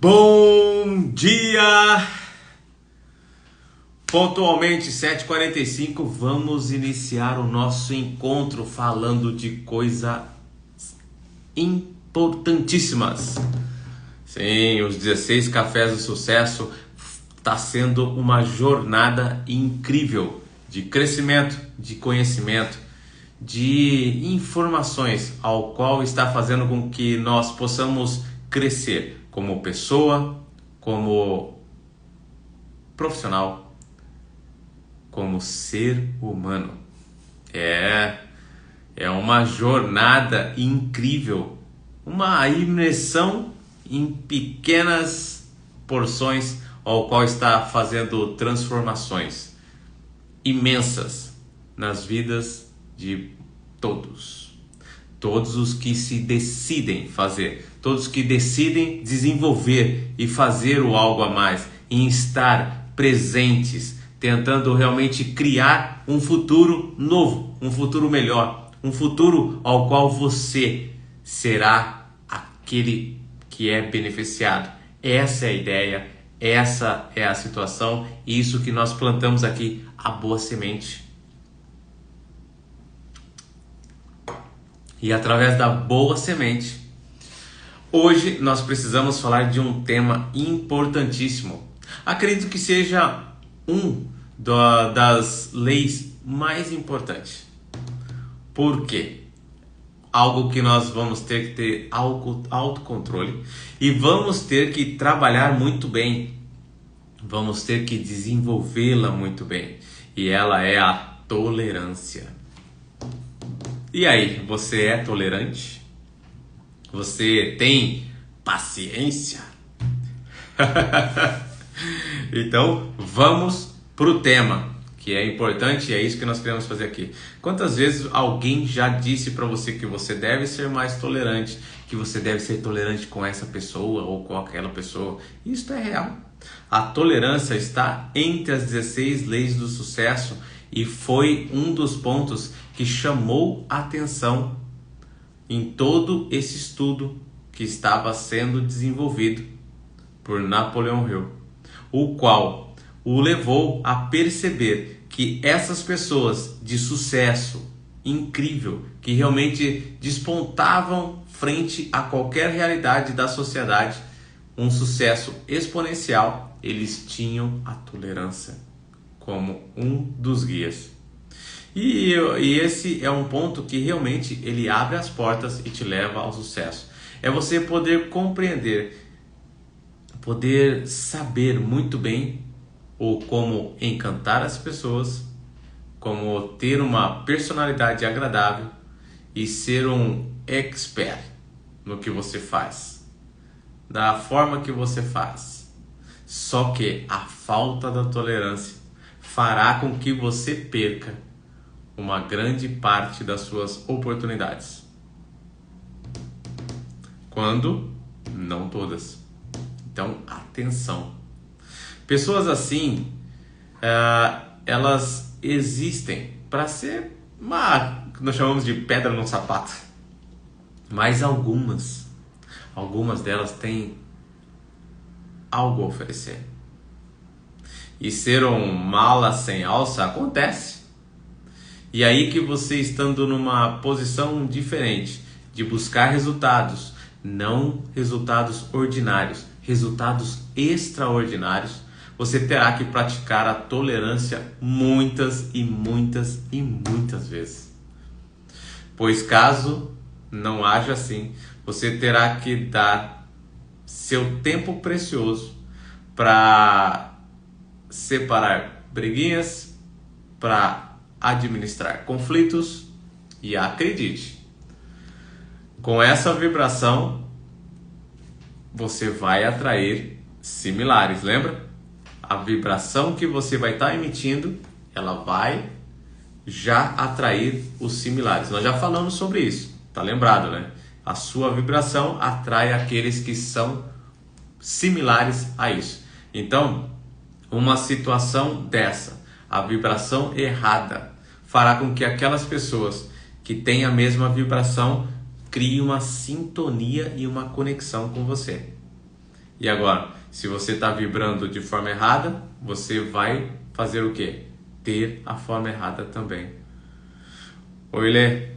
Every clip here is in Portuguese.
Bom dia! Pontualmente 7h45, vamos iniciar o nosso encontro falando de coisas importantíssimas. Sim, os 16 Cafés do Sucesso está sendo uma jornada incrível de crescimento, de conhecimento, de informações, ao qual está fazendo com que nós possamos crescer como pessoa, como profissional, como ser humano. É uma jornada incrível, uma imersão em pequenas porções, ao qual está fazendo transformações imensas nas vidas de todos os que se decidem fazer, todos que decidem desenvolver e fazer o algo a mais, em estar presentes, tentando realmente criar um futuro novo, um futuro melhor, um futuro ao qual você será aquele que é beneficiado. Essa é a ideia, essa é a situação, e isso que nós plantamos aqui, a boa semente. E através da boa semente, hoje nós precisamos falar de um tema importantíssimo. Acredito que seja das leis mais importantes. Por quê? Algo que nós vamos ter que ter autocontrole e vamos ter que trabalhar muito bem. Vamos ter que desenvolvê-la muito bem. E ela é a tolerância. E aí, você é tolerante? Você tem paciência? Então, vamos pro tema, que é importante e é isso que nós queremos fazer aqui. Quantas vezes alguém já disse para você que você deve ser mais tolerante, que você deve ser tolerante com essa pessoa ou com aquela pessoa? Isso é real. A tolerância está entre as 16 leis do sucesso e foi um dos pontos que chamou a atenção em todo esse estudo que estava sendo desenvolvido por Napoleão Hill, o qual o levou a perceber que essas pessoas de sucesso incrível, que realmente despontavam frente a qualquer realidade da sociedade, um sucesso exponencial, eles tinham a tolerância como um dos guias. E esse é um ponto que realmente ele abre as portas e te leva ao sucesso. É você poder compreender, poder saber muito bem ou como encantar as pessoas, como ter uma personalidade agradável e ser um expert no que você faz, da forma que você faz. Só que a falta da tolerância fará com que você perca uma grande parte das suas oportunidades. Quando? Não todas. Então, atenção. Pessoas assim, elas existem para ser nós chamamos de pedra no sapato. Mas algumas delas têm algo a oferecer. E ser um mala sem alça acontece. E aí que você, estando numa posição diferente de buscar resultados, não resultados ordinários, resultados extraordinários, você terá que praticar a tolerância muitas e muitas e muitas vezes. Pois caso não haja assim, você terá que dar seu tempo precioso para separar briguinhas, para administrar conflitos, e acredite, com essa vibração você vai atrair similares, lembra? A vibração que você vai estar emitindo, ela vai já atrair os similares. Nós já falamos sobre isso, tá lembrado, né? A sua vibração atrai aqueles que são similares a isso. Então, uma situação dessa, a vibração errada, fará com que aquelas pessoas que têm a mesma vibração criem uma sintonia e uma conexão com você. E agora, se você está vibrando de forma errada, você vai fazer o quê? Ter a forma errada também. Oi, Lê.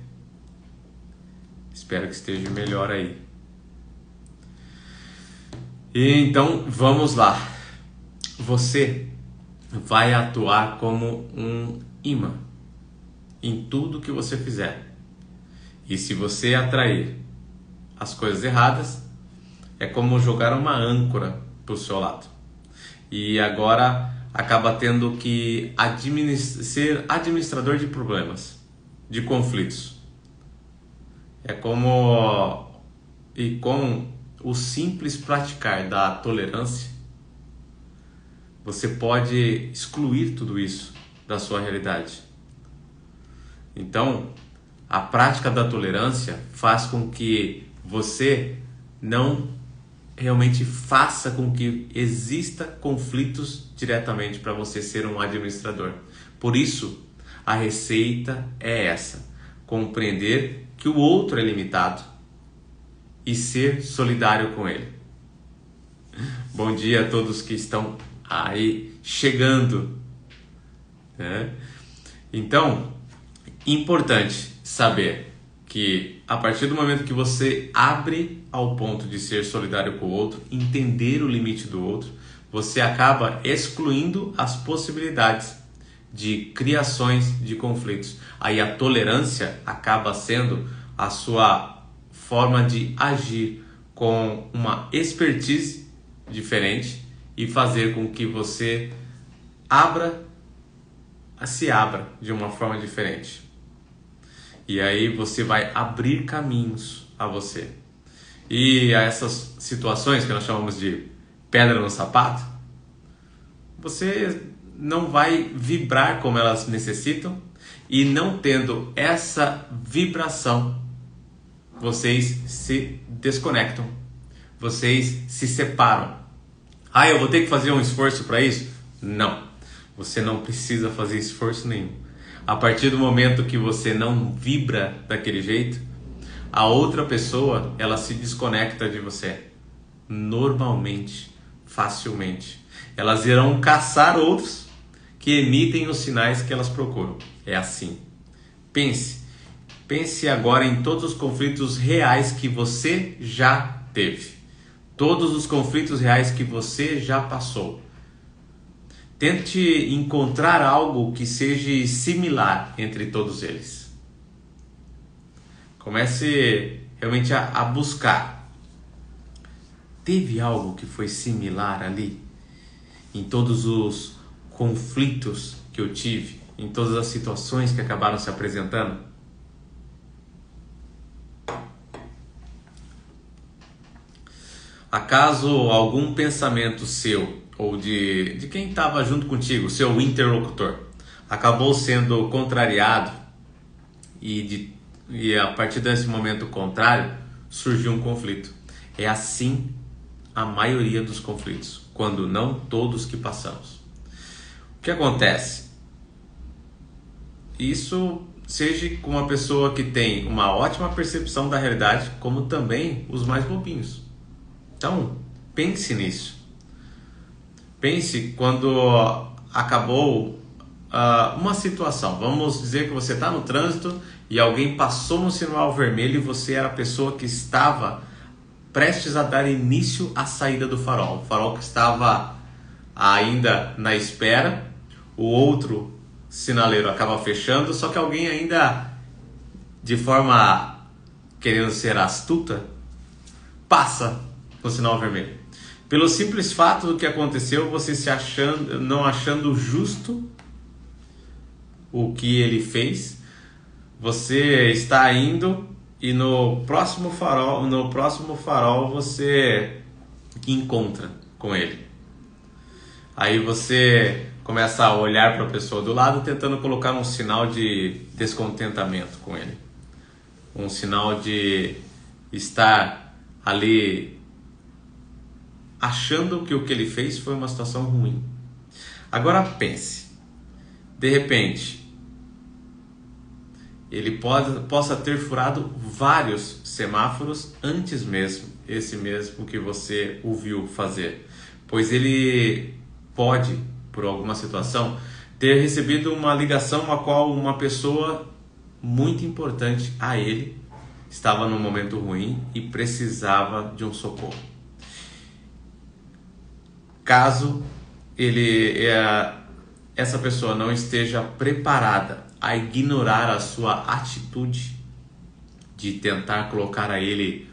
Espero que esteja melhor aí. E então, vamos lá. Você vai atuar como um imã em tudo que você fizer. E se você atrair as coisas erradas, é como jogar uma âncora para o seu lado. E agora acaba tendo que ser administrador de problemas, de conflitos. É como... E com o simples praticar da tolerância, você pode excluir tudo isso da sua realidade. Então, a prática da tolerância faz com que você não realmente faça com que exista conflitos diretamente para você ser um administrador. Por isso, a receita é essa: compreender que o outro é limitado e ser solidário com ele. Bom dia a todos que estão aí chegando, né? Então, importante saber que a partir do momento que você abre ao ponto de ser solidário com o outro, entender o limite do outro, você acaba excluindo as possibilidades de criações de conflitos. Aí a tolerância acaba sendo a sua forma de agir com uma expertise diferente e fazer com que você se abra de uma forma diferente. E aí você vai abrir caminhos a você. E a essas situações que nós chamamos de pedra no sapato, você não vai vibrar como elas necessitam, e não tendo essa vibração, vocês se desconectam, vocês se separam. Ah, eu vou ter que fazer um esforço para isso? Não, você não precisa fazer esforço nenhum. A partir do momento que você não vibra daquele jeito, a outra pessoa, ela se desconecta de você. Normalmente, facilmente. Elas irão caçar outros que emitem os sinais que elas procuram. É assim. Pense agora em todos os conflitos reais que você já teve. Todos os conflitos reais que você já passou. Tente encontrar algo que seja similar entre todos eles. Comece realmente a buscar. Teve algo que foi similar ali? Em todos os conflitos que eu tive? Em todas as situações que acabaram se apresentando? Acaso algum pensamento seu ou de quem estava junto contigo, seu interlocutor, acabou sendo contrariado e a partir desse momento contrário surgiu um conflito? É assim a maioria dos conflitos, quando não todos que passamos. O que acontece? Isso seja com uma pessoa que tem uma ótima percepção da realidade, como também os mais bobinhos. Então, pense nisso. Pense quando acabou uma situação. Vamos dizer que você está no trânsito e alguém passou no sinal vermelho e você era a pessoa que estava prestes a dar início à saída do farol. O farol que estava ainda na espera, o outro sinaleiro acaba fechando, só que alguém ainda, de forma querendo ser astuta, passa no sinal vermelho. Pelo simples fato do que aconteceu, você não achando justo o que ele fez, você está indo e no próximo farol você encontra com ele. Aí você começa a olhar para a pessoa do lado, tentando colocar um sinal de descontentamento com ele, um sinal de estar ali achando que o que ele fez foi uma situação ruim. Agora pense, de repente, possa ter furado vários semáforos antes mesmo, esse mesmo que você o viu fazer. Pois ele pode, por alguma situação, ter recebido uma ligação a qual uma pessoa muito importante a ele estava num momento ruim e precisava de um socorro. Caso essa pessoa não esteja preparada a ignorar a sua atitude de tentar colocar a ele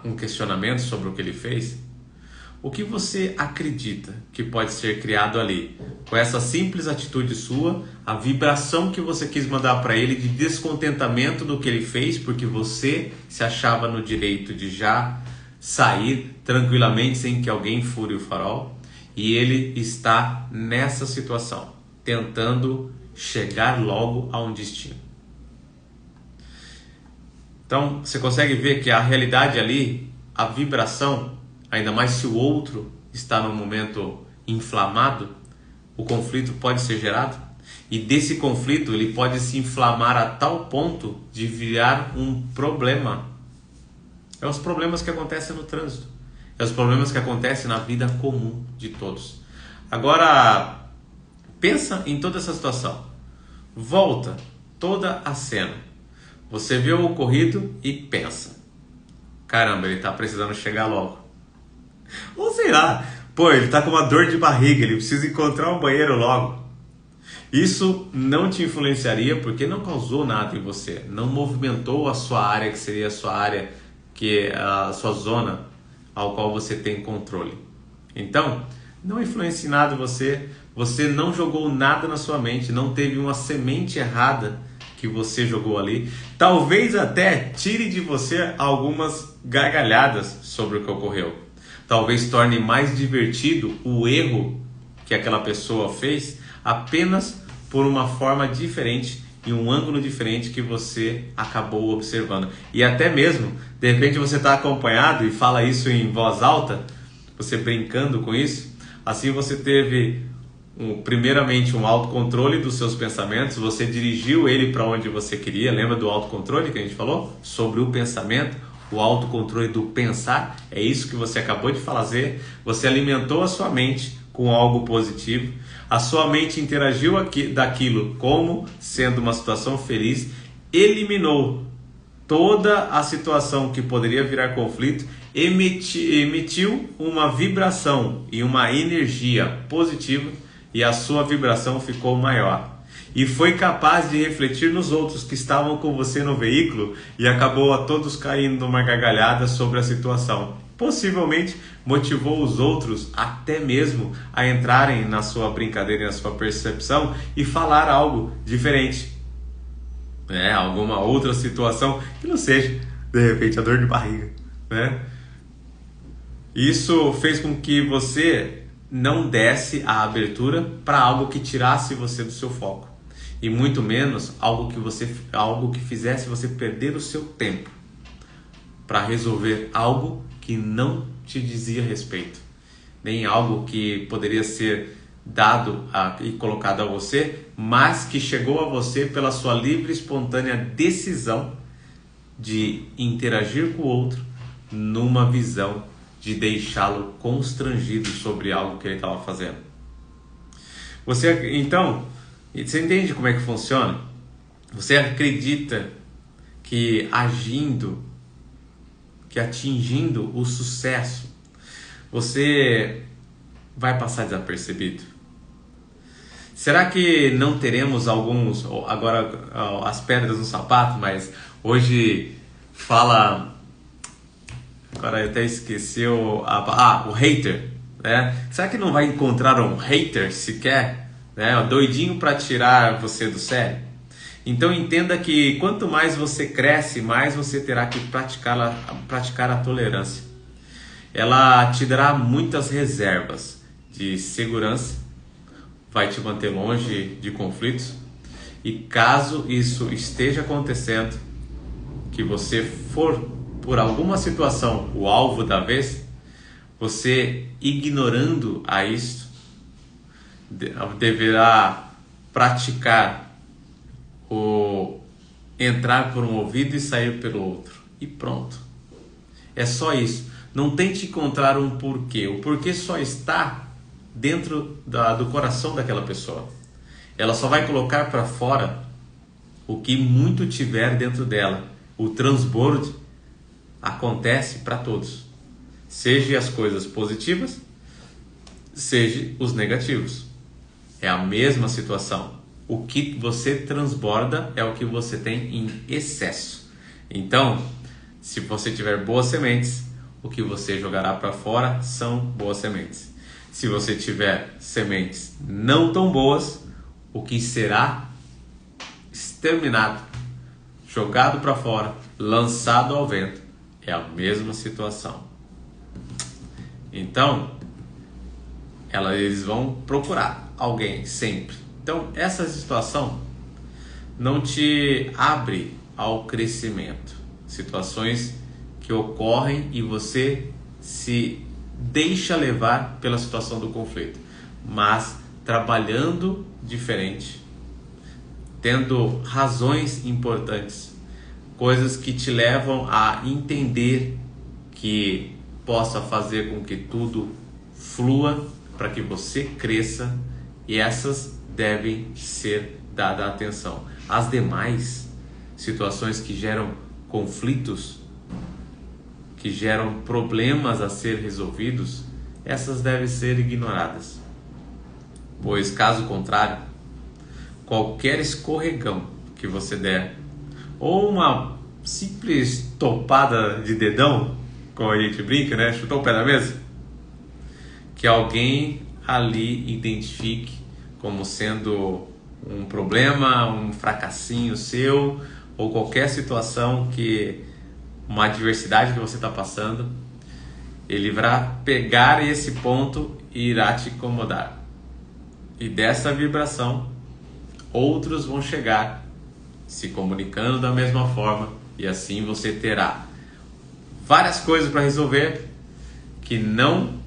um questionamento sobre o que ele fez, o que você acredita que pode ser criado ali? Com essa simples atitude sua, a vibração que você quis mandar para ele de descontentamento do que ele fez, porque você se achava no direito de já sair tranquilamente sem que alguém fure o farol, e ele está nessa situação, tentando chegar logo a um destino. Então, você consegue ver que a realidade ali, a vibração, ainda mais se o outro está num momento inflamado, o conflito pode ser gerado. E desse conflito ele pode se inflamar a tal ponto de virar um problema. É os problemas que acontecem no trânsito. É os problemas que acontecem na vida comum de todos. Agora, pensa em toda essa situação. Volta toda a cena. Você vê o ocorrido e pensa: caramba, ele está precisando chegar logo. Ou sei lá, pô, ele tá com uma dor de barriga, ele precisa encontrar um banheiro logo. Isso não te influenciaria porque não causou nada em você, não movimentou a sua área, que seria a sua área, que é a sua zona ao qual você tem controle. Então, não influencia em nada você não jogou nada na sua mente, não teve uma semente errada que você jogou ali. Talvez até tire de você algumas gargalhadas sobre o que ocorreu. Talvez torne mais divertido o erro que aquela pessoa fez apenas por uma forma diferente e um ângulo diferente que você acabou observando. E até mesmo, de repente você está acompanhado e fala isso em voz alta, você brincando com isso, assim você teve primeiramente um autocontrole dos seus pensamentos, você dirigiu ele para onde você queria. Lembra do autocontrole que a gente falou? Sobre o pensamento. O autocontrole do pensar, é isso que você acabou de fazer. Você alimentou a sua mente com algo positivo, a sua mente interagiu daquilo como sendo uma situação feliz, eliminou toda a situação que poderia virar conflito, emitiu uma vibração e uma energia positiva, e a sua vibração ficou maior. E foi capaz de refletir nos outros que estavam com você no veículo e acabou a todos caindo numa gargalhada sobre a situação. Possivelmente motivou os outros até mesmo a entrarem na sua brincadeira e na sua percepção e falar algo diferente. Alguma outra situação que não seja, de repente, a dor de barriga. Isso fez com que você não desse a abertura para algo que tirasse você do seu foco. E muito menos algo que fizesse você perder o seu tempo para resolver algo que não te dizia respeito, nem algo que poderia ser dado e colocado a você, mas que chegou a você pela sua livre e espontânea decisão de interagir com o outro numa visão de deixá-lo constrangido sobre algo que ele estava fazendo. Então, você entende como é que funciona? Você acredita que atingindo o sucesso, você vai passar desapercebido? Será que não teremos agora as pedras no sapato, mas hoje fala, agora eu até esqueci o hater, né? Será que não vai encontrar um hater sequer? Doidinho para tirar você do sério? Então entenda que quanto mais você cresce, mais você terá que praticar a tolerância. Ela te dará muitas reservas de segurança, vai te manter longe de conflitos, e caso isso esteja acontecendo, que você for por alguma situação o alvo da vez, você ignorando a isto, deverá praticar entrar por um ouvido e sair pelo outro. E pronto. É só isso. Não tente encontrar um porquê. O porquê só está dentro do coração daquela pessoa. Ela só vai colocar para fora o que muito tiver dentro dela. O transbordo acontece para todos. Seja as coisas positivas, seja os negativos. É a mesma situação. O que você transborda é o que você tem em excesso. Então, se você tiver boas sementes, o que você jogará para fora são boas sementes. Se você tiver sementes não tão boas, o que será exterminado, jogado para fora, lançado ao vento, é a mesma situação. Então, eles vão procurar alguém sempre. Então, essa situação não te abre ao crescimento. Situações que ocorrem e você se deixa levar pela situação do conflito. Mas trabalhando diferente, tendo razões importantes, coisas que te levam a entender que possa fazer com que tudo flua para que você cresça, e essas devem ser dada atenção. As demais situações que geram conflitos, que geram problemas a ser resolvidos, essas devem ser ignoradas. Pois, caso contrário, qualquer escorregão que você der, ou uma simples topada de dedão, como a gente brinca, né? Chutou o pé da mesa, que alguém ali identifique como sendo um problema, um fracassinho seu, ou qualquer situação uma adversidade que você está passando, ele vai pegar esse ponto e irá te incomodar. E dessa vibração, outros vão chegar se comunicando da mesma forma, e assim você terá várias coisas para resolver que não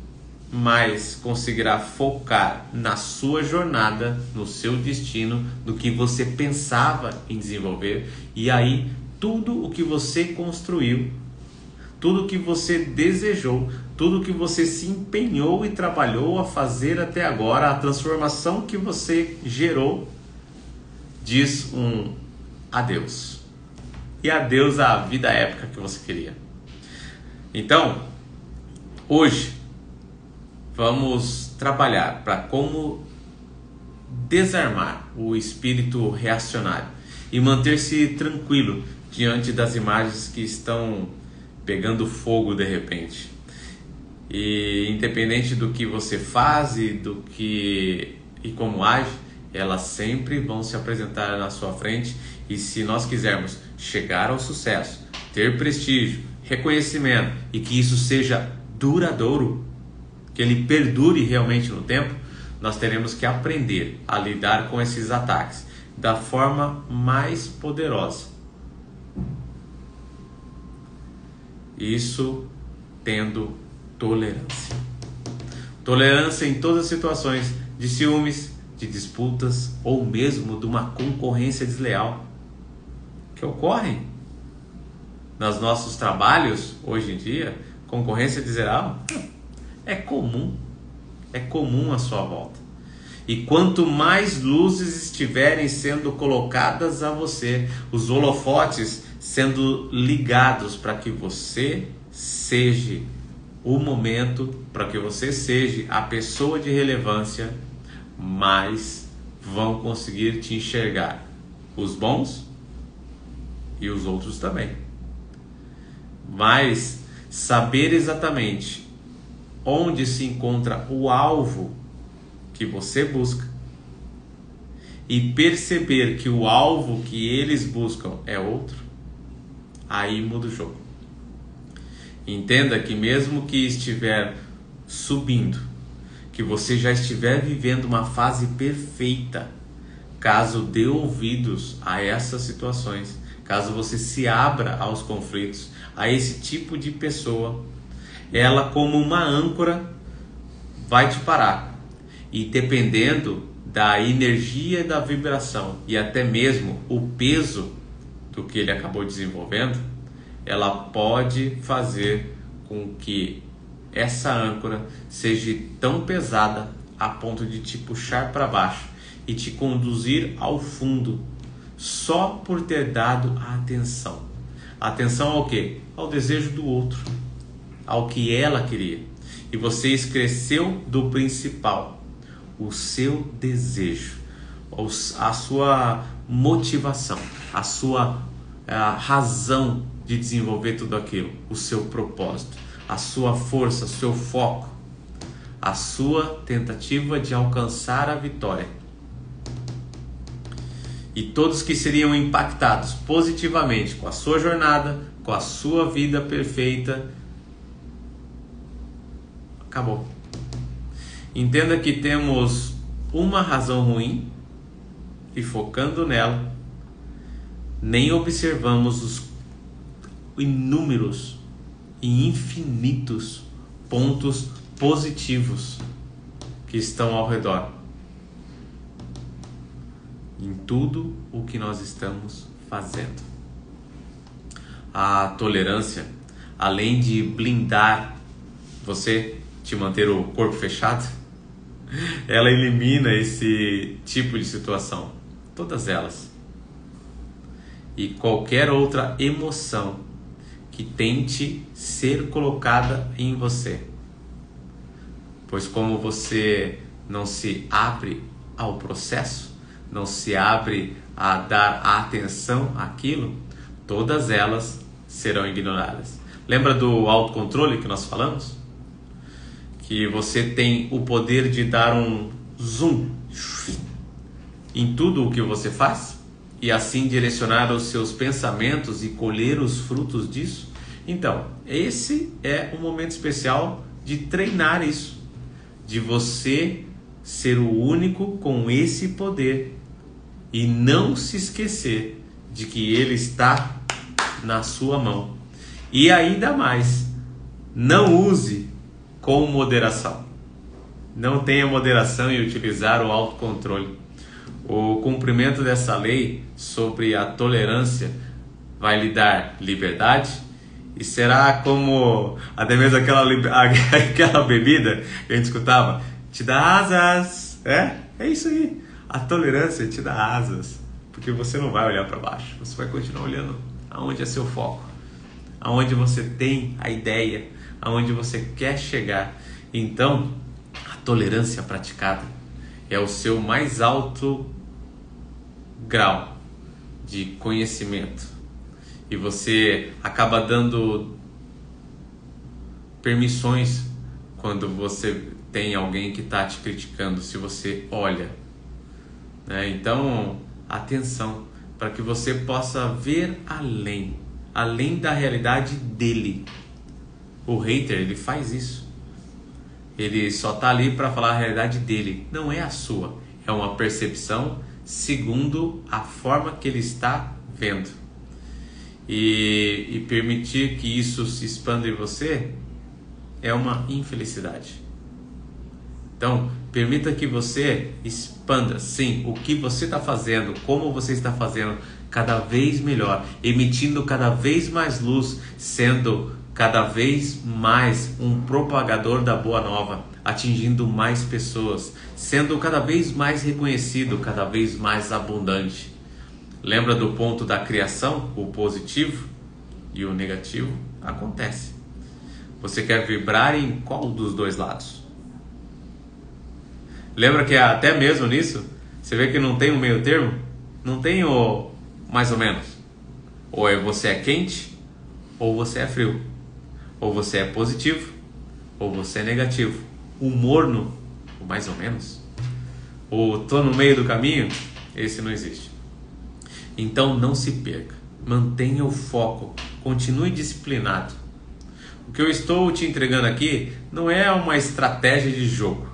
mais conseguirá focar na sua jornada, no seu destino, no que você pensava em desenvolver, e aí tudo o que você construiu, tudo o que você desejou, tudo o que você se empenhou e trabalhou a fazer até agora, a transformação que você gerou, diz um adeus. E adeus à vida épica que você queria. Então, hoje, vamos trabalhar para como desarmar o espírito reacionário e manter-se tranquilo diante das imagens que estão pegando fogo de repente. E independente do que você faz e como age, elas sempre vão se apresentar na sua frente. E se nós quisermos chegar ao sucesso, ter prestígio, reconhecimento e que isso seja duradouro, que ele perdure realmente no tempo, nós teremos que aprender a lidar com esses ataques da forma mais poderosa. Isso tendo tolerância. Tolerância em todas as situações de ciúmes, de disputas ou mesmo de uma concorrência desleal que ocorrem nos nossos trabalhos hoje em dia. Concorrência desleal é comum à sua volta. E quanto mais luzes estiverem sendo colocadas a você, os holofotes sendo ligados para que você seja o momento, para que você seja a pessoa de relevância, mais vão conseguir te enxergar os bons e os outros também. Mas saber exatamente onde se encontra o alvo que você busca e perceber que o alvo que eles buscam é outro, aí muda o jogo. Entenda que mesmo que estiver subindo, que você já estiver vivendo uma fase perfeita, caso dê ouvidos a essas situações, caso você se abra aos conflitos, a esse tipo de pessoa, ela como uma âncora vai te parar. E dependendo da energia e da vibração e até mesmo o peso do que ele acabou desenvolvendo, ela pode fazer com que essa âncora seja tão pesada a ponto de te puxar para baixo e te conduzir ao fundo, só por ter dado a atenção. Atenção ao quê? Ao desejo do outro, ao que ela queria. E você esqueceu do principal, o seu desejo, a sua motivação, a sua razão de desenvolver tudo aquilo, o seu propósito, a sua força, o seu foco, a sua tentativa de alcançar a vitória. E todos que seriam impactados positivamente com a sua jornada, com a sua vida perfeita, acabou. Entenda que temos uma razão ruim e focando nela, nem observamos os inúmeros e infinitos pontos positivos que estão ao redor, em tudo o que nós estamos fazendo. A tolerância, além de blindar você, te manter o corpo fechado, ela elimina esse tipo de situação, todas elas, e qualquer outra emoção que tente ser colocada em você. Pois como você não se abre ao processo, não se abre a dar atenção àquilo, todas elas serão ignoradas. Lembra do autocontrole que nós falamos? Que você tem o poder de dar um zoom em tudo o que você faz e assim direcionar os seus pensamentos e colher os frutos disso. Então, esse é um momento especial de treinar isso, de você ser o único com esse poder e não se esquecer de que ele está na sua mão. E ainda mais, não use com moderação. Não tenha moderação em utilizar o autocontrole. O cumprimento dessa lei sobre a tolerância vai lhe dar liberdade e será como até mesmo aquela bebida que a gente escutava, te dá asas. É isso aí. A tolerância te dá asas, porque você não vai olhar para baixo, você vai continuar olhando aonde é seu foco, aonde você tem a ideia, aonde você quer chegar. Então, a tolerância praticada é o seu mais alto grau de conhecimento. E você acaba dando permissões quando você tem alguém que está te criticando, se você olha. Então, atenção, para que você possa ver além da realidade dele. O hater, ele faz isso. Ele só está ali para falar a realidade dele, não é a sua. É uma percepção segundo a forma que ele está vendo. E permitir que isso se expanda em você é uma infelicidade. Então, permita que você expanda, sim, o que você está fazendo, como você está fazendo, cada vez melhor, emitindo cada vez mais luz, sendo cada vez mais um propagador da boa nova, atingindo mais pessoas, sendo cada vez mais reconhecido, cada vez mais abundante. Lembra do ponto da criação? O positivo e o negativo acontece. Você quer vibrar em qual dos dois lados? Lembra que até mesmo nisso, você vê que não tem um meio termo? Não tem o mais ou menos. Ou você é quente, ou você é frio. Ou você é positivo, ou você é negativo. O morno, o mais ou menos. Ou tô no meio do caminho, esse não existe. Então não se perca. Mantenha o foco. Continue disciplinado. O que eu estou te entregando aqui não é uma estratégia de jogo.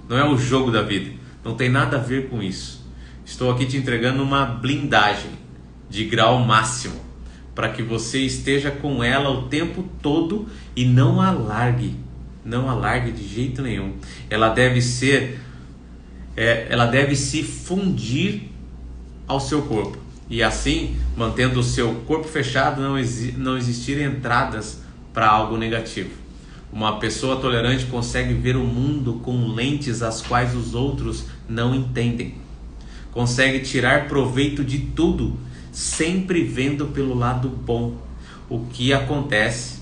Não é o jogo da vida. Não tem nada a ver com isso. Estou aqui te entregando uma blindagem de grau máximo, para que você esteja com ela o tempo todo e não a largue. Não a largue de jeito nenhum. Ela deve se fundir ao seu corpo. E assim, mantendo o seu corpo fechado, não existirem entradas para algo negativo. Uma pessoa tolerante consegue ver o mundo com lentes as quais os outros não entendem. Consegue tirar proveito de tudo, sempre vendo pelo lado bom. O que acontece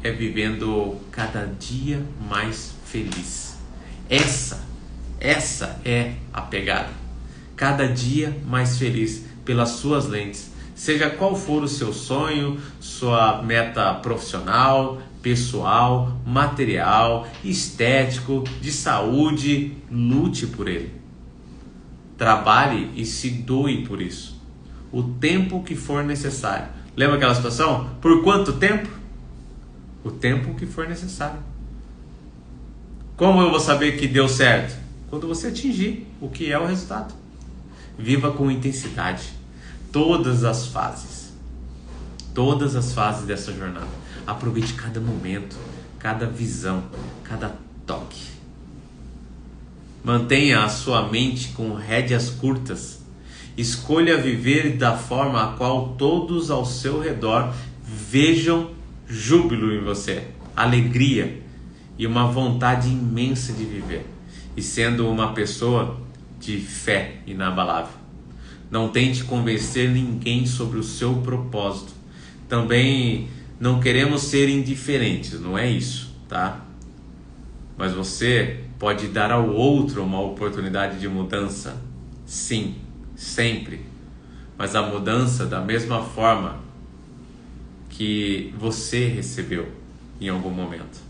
é vivendo cada dia mais feliz. Essa é a pegada. Cada dia mais feliz pelas suas lentes. Seja qual for o seu sonho, sua meta profissional, pessoal, material, estético, de saúde, lute por ele. Trabalhe e se doe por isso. O tempo que for necessário. Lembra aquela situação? Por quanto tempo? O tempo que for necessário. Como eu vou saber que deu certo? Quando você atingir o que é o resultado. Viva com intensidade todas as fases dessa jornada. Aproveite cada momento, cada visão, cada toque. Mantenha a sua mente com rédeas curtas. Escolha viver da forma a qual todos ao seu redor vejam júbilo em você, alegria e uma vontade imensa de viver. E sendo uma pessoa de fé inabalável. Não tente convencer ninguém sobre o seu propósito. Também não queremos ser indiferentes, não é isso, tá? Mas você pode dar ao outro uma oportunidade de mudança. Sim, sempre. Mas a mudança da mesma forma que você recebeu em algum momento.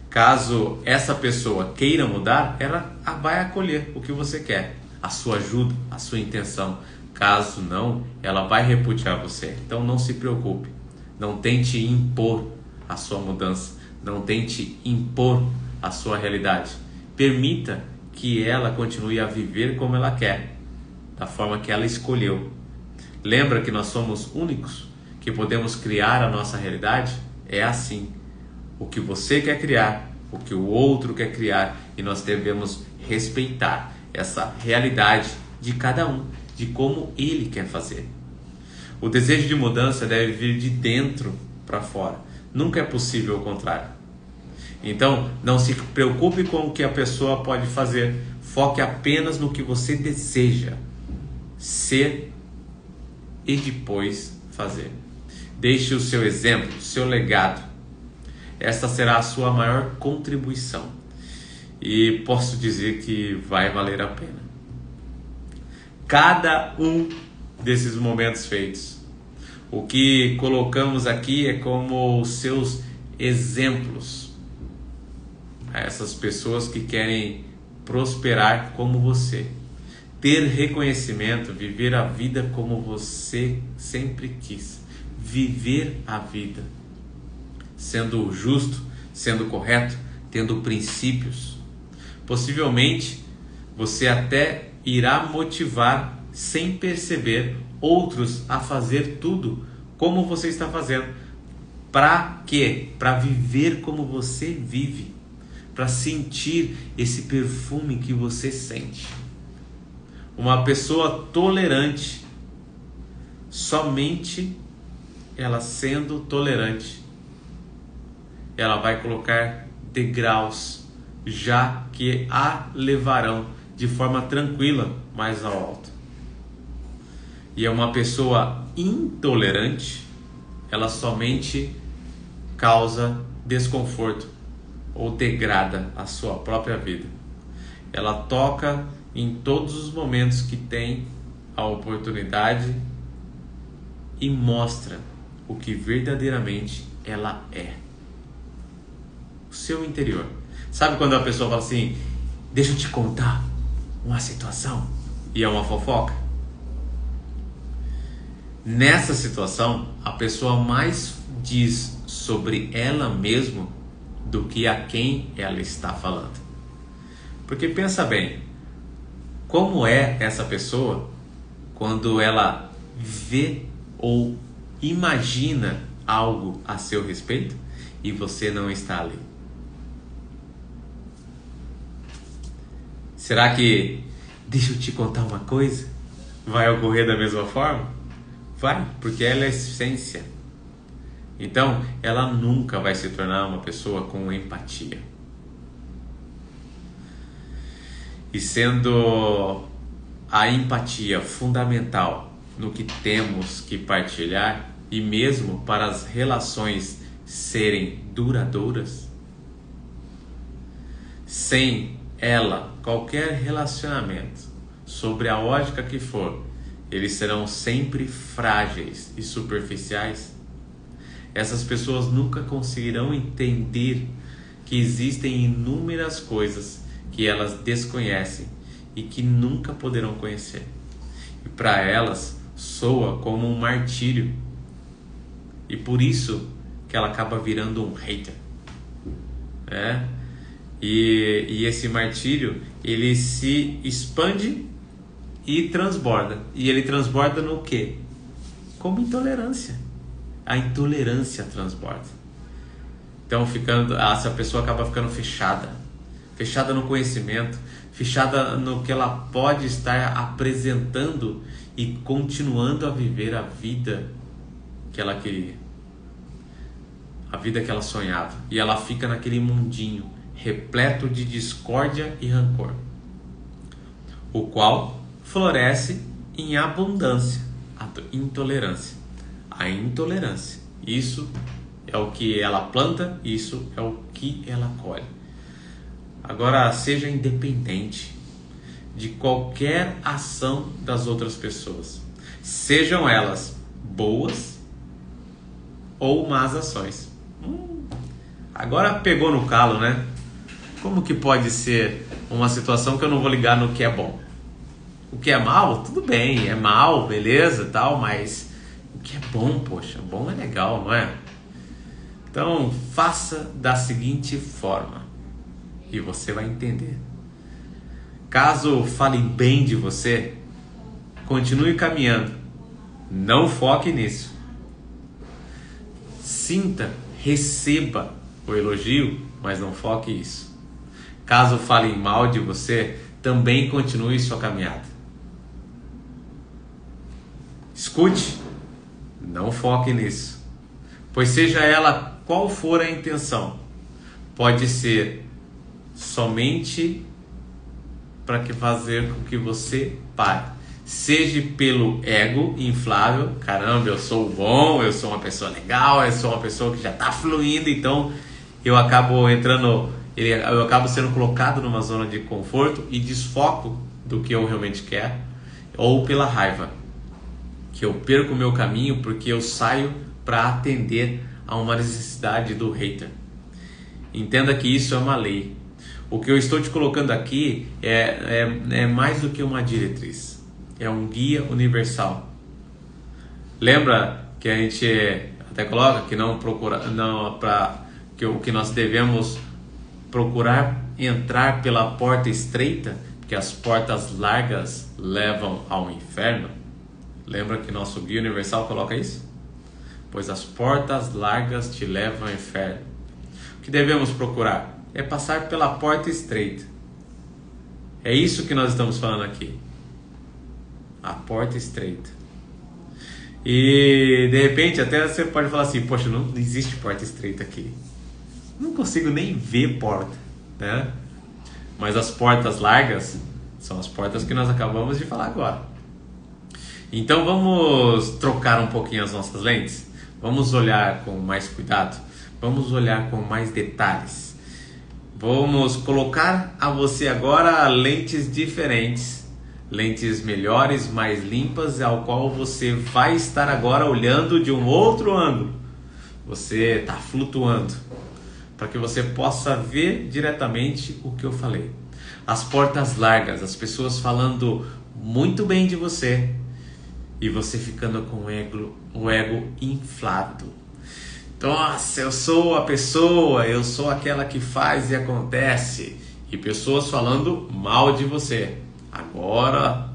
Caso essa pessoa queira mudar, ela vai acolher o que você quer, a sua ajuda, a sua intenção. Caso não, ela vai repudiar você. Então não se preocupe, não tente impor a sua mudança, não tente impor a sua realidade. Permita que ela continue a viver como ela quer, da forma que ela escolheu. Lembra que nós somos únicos, que podemos criar a nossa realidade? É assim. O que você quer criar, o que o outro quer criar, e nós devemos respeitar essa realidade de cada um, de como ele quer fazer. O desejo de mudança deve vir de dentro para fora. Nunca é possível o contrário. Então, não se preocupe com o que a pessoa pode fazer. Foque apenas no que você deseja ser e depois fazer. Deixe o seu exemplo, o seu legado. Esta será a sua maior contribuição. E posso dizer que vai valer a pena. Cada um desses momentos feitos. O que colocamos aqui é como os seus exemplos. A essas pessoas que querem prosperar como você. Ter reconhecimento, viver a vida como você sempre quis. Viver a vida. Sendo justo, sendo correto, tendo princípios. Possivelmente, você até irá motivar, sem perceber, outros a fazer tudo como você está fazendo. Para quê? Para viver como você vive. Para sentir esse perfume que você sente. Uma pessoa tolerante, somente ela sendo tolerante, ela vai colocar degraus já que a levarão de forma tranquila mais ao alto. E é uma pessoa intolerante, ela somente causa desconforto ou degrada a sua própria vida. Ela toca em todos os momentos que tem a oportunidade e mostra o que verdadeiramente ela é. O seu interior. Sabe quando a pessoa fala assim, deixa eu te contar uma situação, e é uma fofoca? Nessa situação, a pessoa mais diz sobre ela mesma do que a quem ela está falando. Porque pensa bem, como é essa pessoa quando ela vê ou imagina algo a seu respeito e você não está ali? Será que, deixa eu te contar uma coisa, vai ocorrer da mesma forma? Vai, porque ela é essência. Então, ela nunca vai se tornar uma pessoa com empatia. E sendo a empatia fundamental no que temos que partilhar, e mesmo para as relações serem duradouras, sem ela, qualquer relacionamento, sobre a ótica que for, eles serão sempre frágeis e superficiais. Essas pessoas nunca conseguirão entender que existem inúmeras coisas que elas desconhecem e que nunca poderão conhecer. E para elas soa como um martírio. E por isso que ela acaba virando um hater. E esse martírio, ele se expande e transborda. E ele transborda no quê? Como intolerância. A intolerância transborda. Então essa pessoa acaba ficando fechada no conhecimento, fechada no que ela pode estar apresentando e continuando a viver a vida que ela queria, a vida que ela sonhava. E ela fica naquele mundinho repleto de discórdia e rancor, o qual floresce em abundância, a intolerância. A intolerância, isso é o que ela planta, isso é o que ela colhe. Agora, seja independente de qualquer ação das outras pessoas, sejam elas boas ou más ações. Agora pegou no calo, né? Como que pode ser uma situação que eu não vou ligar no que é bom? O que é mal, tudo bem, é mal, beleza, tal, mas o que é bom, poxa, bom é legal, não é? Então, faça da seguinte forma e você vai entender. Caso fale bem de você, continue caminhando. Não foque nisso. Sinta, receba o elogio, mas não foque isso. Caso falem mal de você, também continue sua caminhada. Escute, não foque nisso. Pois seja ela qual for a intenção, pode ser somente para fazer com que você pare. Seja pelo ego inflável, caramba, eu sou bom, eu sou uma pessoa legal, eu sou uma pessoa que já está fluindo, então eu acabo sendo colocado numa zona de conforto e desfoco do que eu realmente quero, ou pela raiva, que eu perco o meu caminho porque eu saio para atender a uma necessidade do hater. Entenda que isso é uma lei. O que eu estou te colocando aqui é mais do que uma diretriz. É um guia universal. Lembra que a gente até coloca que o que nós devemos procurar entrar pela porta estreita, porque as portas largas levam ao inferno? Lembra que nosso guia universal coloca isso? Pois as portas largas te levam ao inferno. O que devemos procurar é passar pela porta estreita. É isso que nós estamos falando aqui. A porta estreita. E de repente até você pode falar assim: poxa, não existe porta estreita aqui. Não consigo nem ver porta, né? Mas as portas largas são as portas que nós acabamos de falar agora. Então vamos trocar um pouquinho as nossas lentes. Vamos olhar com mais cuidado. Vamos olhar com mais detalhes. Vamos colocar a você agora lentes diferentes, lentes melhores, mais limpas, ao qual você vai estar agora olhando de um outro ângulo. Você está flutuando, para que você possa ver diretamente o que eu falei. As portas largas, as pessoas falando muito bem de você e você ficando com o ego inflado. Nossa, eu sou a pessoa, eu sou aquela que faz e acontece. E pessoas falando mal de você. Agora,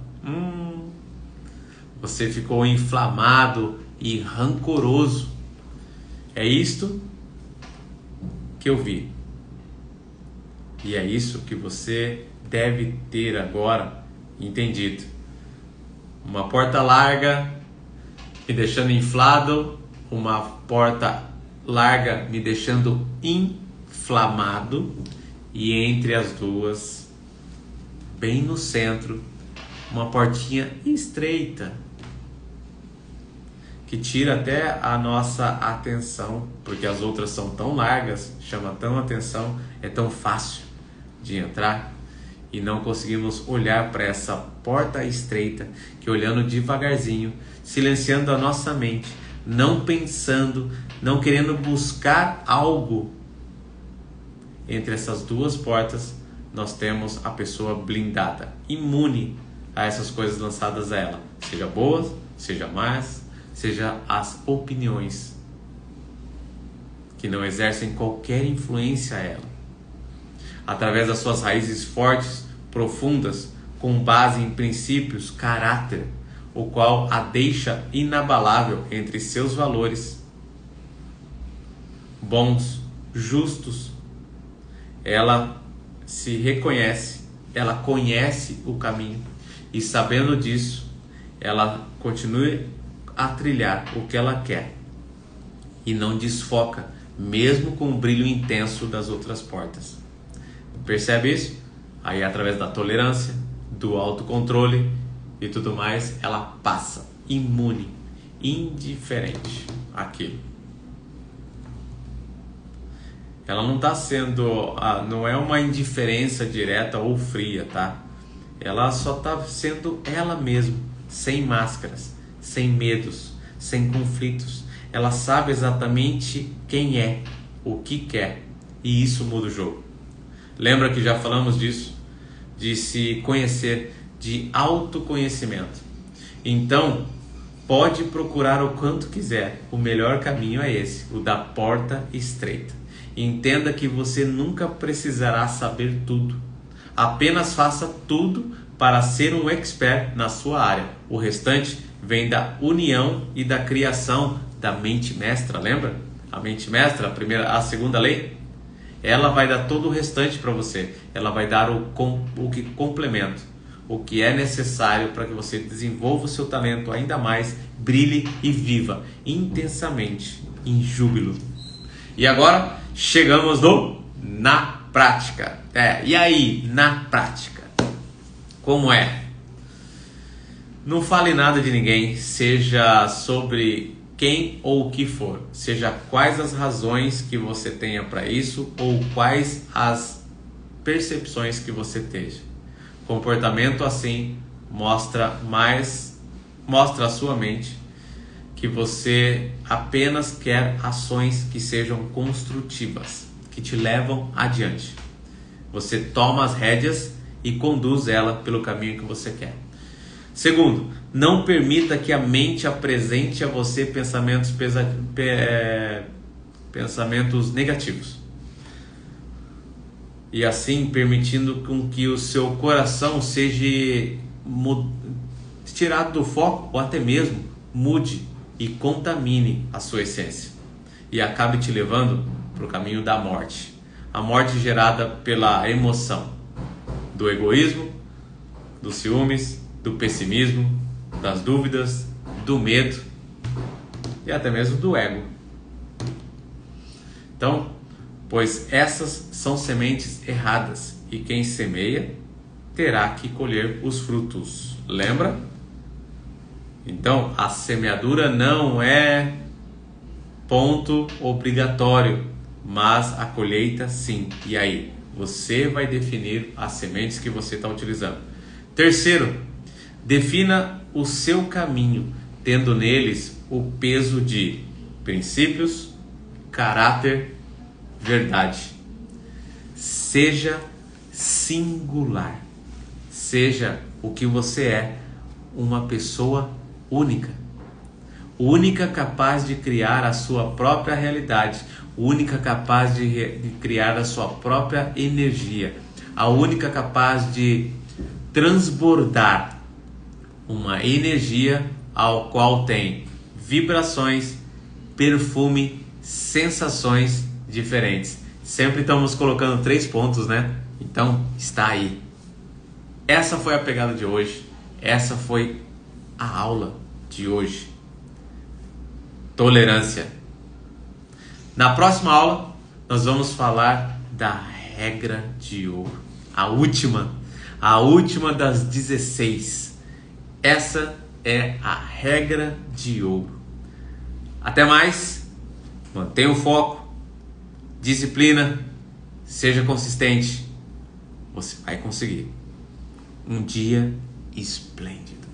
você ficou inflamado e rancoroso. É isto que eu vi. E é isso que você deve ter agora entendido. Uma porta larga me deixando inflado, uma porta larga me deixando inflamado, e entre as duas, bem no centro, uma portinha estreita que tira até a nossa atenção, porque as outras são tão largas, chama tão atenção, é tão fácil de entrar, e não conseguimos olhar para essa porta estreita, que olhando devagarzinho, silenciando a nossa mente, não pensando, não querendo buscar algo entre essas duas portas, nós temos a pessoa blindada, imune a essas coisas lançadas a ela, seja boas, seja más, seja as opiniões que não exercem qualquer influência a ela. Através das suas raízes fortes, profundas, com base em princípios, caráter, o qual a deixa inabalável entre seus valores bons, justos, ela se reconhece, ela conhece o caminho, e sabendo disso, ela continua a trilhar o que ela quer e não desfoca, mesmo com o brilho intenso das outras portas. Percebe isso? Aí, através da tolerância, do autocontrole e tudo mais, ela passa imune, indiferente àquilo. Ela não está sendo, não é uma indiferença direta ou fria, tá? Ela só está sendo ela mesma, sem máscaras, sem medos, sem conflitos. Ela sabe exatamente quem é, o que quer, e isso muda o jogo. Lembra que já falamos disso? De se conhecer, de autoconhecimento. Então, pode procurar o quanto quiser, o melhor caminho é esse, o da porta estreita. Entenda que você nunca precisará saber tudo. Apenas faça tudo para ser um expert na sua área. O restante vem da união e da criação da mente mestra, lembra? A mente mestra, a segunda lei, ela vai dar todo o restante para você. Ela vai dar o que complementa, o que é necessário para que você desenvolva o seu talento ainda mais, brilhe e viva intensamente, em júbilo. E agora chegamos na prática. E aí, na prática? Como é? Não fale nada de ninguém, seja sobre quem ou o que for, seja quais as razões que você tenha para isso ou quais as percepções que você esteja. Comportamento assim mostra a sua mente que você apenas quer ações que sejam construtivas, que te levam adiante. Você toma as rédeas e conduz ela pelo caminho que você quer. Segundo, não permita que a mente apresente a você pensamentos negativos. E assim permitindo com que o seu coração seja tirado do foco ou até mesmo mude e contamine a sua essência. E acabe te levando para o caminho da morte. A morte gerada pela emoção do egoísmo, dos ciúmes, do pessimismo, das dúvidas, do medo e até mesmo do ego. Então, pois essas são sementes erradas e quem semeia terá que colher os frutos. Lembra? Então, a semeadura não é ponto obrigatório, mas a colheita sim. E aí, você vai definir as sementes que você está utilizando. Terceiro, defina o seu caminho, tendo neles o peso de princípios, caráter, verdade. Seja singular. Seja o que você é, uma pessoa única. Única capaz de criar a sua própria realidade. Única capaz de criar a sua própria energia. A única capaz de transbordar uma energia ao qual tem vibrações, perfume, sensações diferentes. Sempre estamos colocando 3 pontos, né? Então, está aí. Essa foi a pegada de hoje. Essa foi a aula de hoje. Tolerância. Na próxima aula, nós vamos falar da regra de ouro. A última das 16. Essa é a regra de ouro. Até mais. Mantenha o foco. Disciplina. Seja consistente. Você vai conseguir um dia esplêndido.